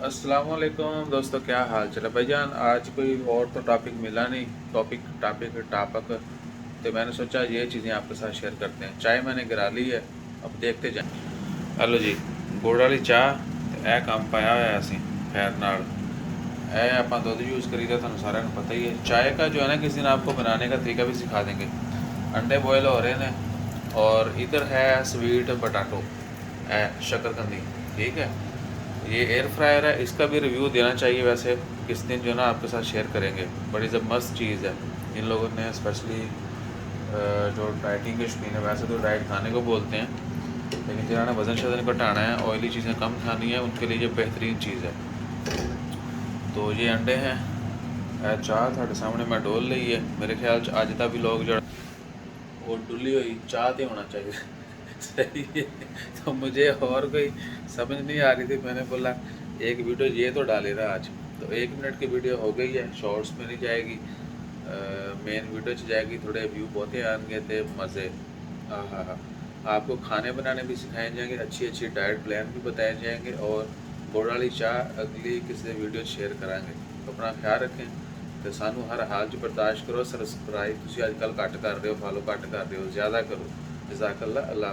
अस्सलामुअलैकुम दोस्तों, क्या हाल चल है भाईजान। आज कोई और तो टॉपिक मिला नहीं। टापिक तो मैंने सोचा ये चीज़ें आपके साथ शेयर करते हैं। चाय मैंने गिरा ली है, अब देखते जाएं। हेलो जी, गुड़ वाली चाह ते ए काम पाया हुआ असी खैर नाल ए आप दुध यूज़ करीदा, तुहानू सारिਆਂ ਨੂੰ पता ही है। चाय का जो है ना, किसी दिन आपको बनाने का तरीका भी सिखा देंगे। अंडे बॉयल हो रहे हैं और इधर है स्वीट पोटैटो, शकरकंदी, ठीक है। ये एयर फ्रायर है, इसका भी रिव्यू देना चाहिए वैसे किस दिन, जो ना आपके साथ शेयर करेंगे। बड़ी ज़बरदस्त चीज़ है। इन लोगों ने स्पेशली जो डाइटिंग के शौकीन है, वैसे तो डाइट खाने को बोलते हैं, लेकिन जिन्होंने वज़न शज़न घटाना है, ऑयली चीज़ें कम खानी है, उनके लिए ये बेहतरीन चीज़ है। तो ये अंडे हैं, चाह थाड़े सामने मैं डोल ली है। मेरे ख्याल अज का भी लोग जो वो डुली हुई चाह तो होना चाहिए। सही है। तो मुझे और कोई समझ नहीं आ रही थी, मैंने बोला एक वीडियो ये तो डाले ना आज। तो 1 मिनट की वीडियो हो गई है, शॉर्ट्स में नहीं जाएगी, मेन वीडियो च जाएगी। थोड़े व्यू बहुते आएंगे तो मज़े। हाँ हाँ हाँ, आपको खाने बनाने भी सिखाए जाएंगे, अच्छी अच्छी डाइट प्लान भी बताए जाएंगे, और गुड़ वाली चाह अगली किसी वीडियो शेयर कराएंगे। तो अपना ख्याल रखें, तो सानू हर हाल च बर्दाश्त करो। सब्सक्राइब तुसीं अजकल घट कर रहे हो, फॉलो घट कर रहे हो, ज़्यादा करो। जज़ाकल्लाह। अल्लाह।